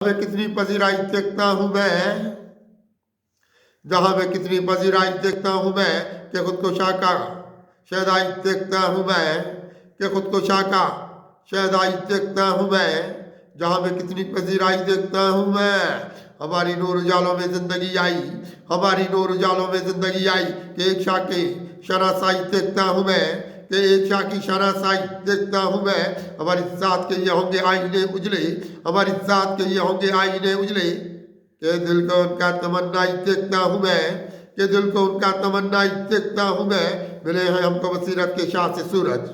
मैं कितनी पजीराई देखता हूँ मैं, जहाँ मैं कितनी पजीराई देखता हूँ मैं कि खुद को शाका शहदाई देखता हूँ मैं, कि खुद को शाका शहदाई देखता हूँ मैं, जहाँ मैं कितनी पजीराई देखता हूँ मैं। हमारी नूर उजालों में जिंदगी आई, हमारी नूर उजालों में जिंदगी आई कि एक शाके शनासाई देखता हूँ मैं, कि एक शाह की शनासाई देखता हूँ मैं। हमारी जात के ये होंगे आईने उजले, हमारी जात के ये होंगे आईने उजले, के दिल को उनका तमन्नाई देखता हूँ मैं, कि दिल को उनका तमन्नाई देखता हूँ मैं। मिले हैं हमको बसीरत के शाह से सूरज,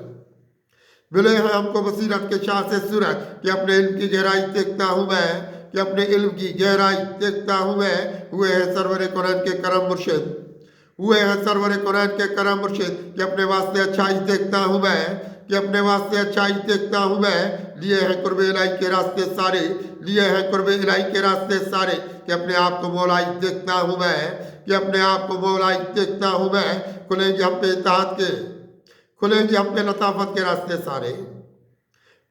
मिले हैं हमको बसीरत के शाह से सूरज, कि अपने इल्म की गहराई देखता हूँ मैं, कि अपने इल्म की गहराई देखता हूँ मैं। हुए हैं सरवर कुरान के करम मुर्शिद, हुए हैं सरवर कुरान के करम मुर्शिद, कि अपने वास्ते अच्छाई देखता हूँ मैं, कि अपने वास्ते अच्छाई देखता हूँ मैं। लिए हैं कुर्ब इलाही के रास्ते सारे, लिए हैं कुर्ब इलाही के रास्ते सारे, कि अपने आप को मौलाई देखता हूँ मैं, कि अपने आप को मौलाई देखता हूँ मैं। खुलेंगे हम पे इत्तेहाद के, खुलेंगे हम पे लताफत के रास्ते सारे,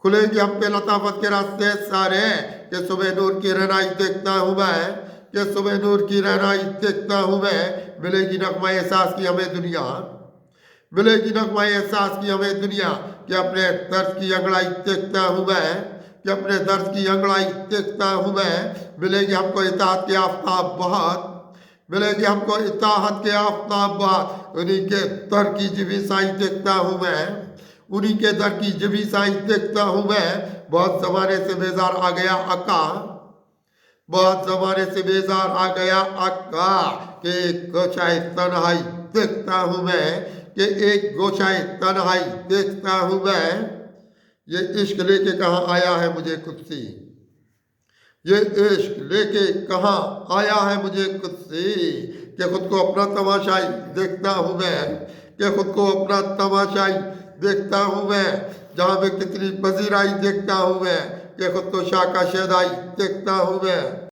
खुलेंगे हम पे लताफत के रास्ते सारे, कि सुबह नूर की रहनाई देखता हूँ मैं, कि सुबह नूर की रहनाई देखता हूँ मैं। मिलेगी नगमा एहसास की हमें दुनिया, मिलेगी नगमा एहसास की हमें दुनिया, कि अपने दर्द की अंगड़ाई देखता हूँ मैं, कि अपने दर्द की अंगड़ाई देखता हूँ मैं। मिलेगी हमको इत्तेहाद के आफ्ताब बहुत, मिलेगी हमको इत्तेहाद के आफ्ताब बहुत, उन्हीं के दर की जिबी साई देखता हूँ मैं, उन्हीं के दर की जिबी साई देखता हूँ मैं। बहुत जमाने से बेजार आ गया अक्का, बहुत जमाने से बेजार आ गया अक्का, कि एक गोशाए तन्हाई देखता हूँ मैं, कि एक गोशाए तन्हाई देखता हूँ मैं। ये इश्क लेके कहाँ आया है मुझे खुद से, ये इश्क लेके कहाँ आया है मुझे खुद से, कि खुद को अपना तमाशाई देखता हूँ मैं, कि खुद को अपना तमाशाई देखता हूँ मैं। जहाँ मैं कितनी पजीराई देखता हूँ मैं, कि खुद को शाका शहदाई देखता हूँ मैं।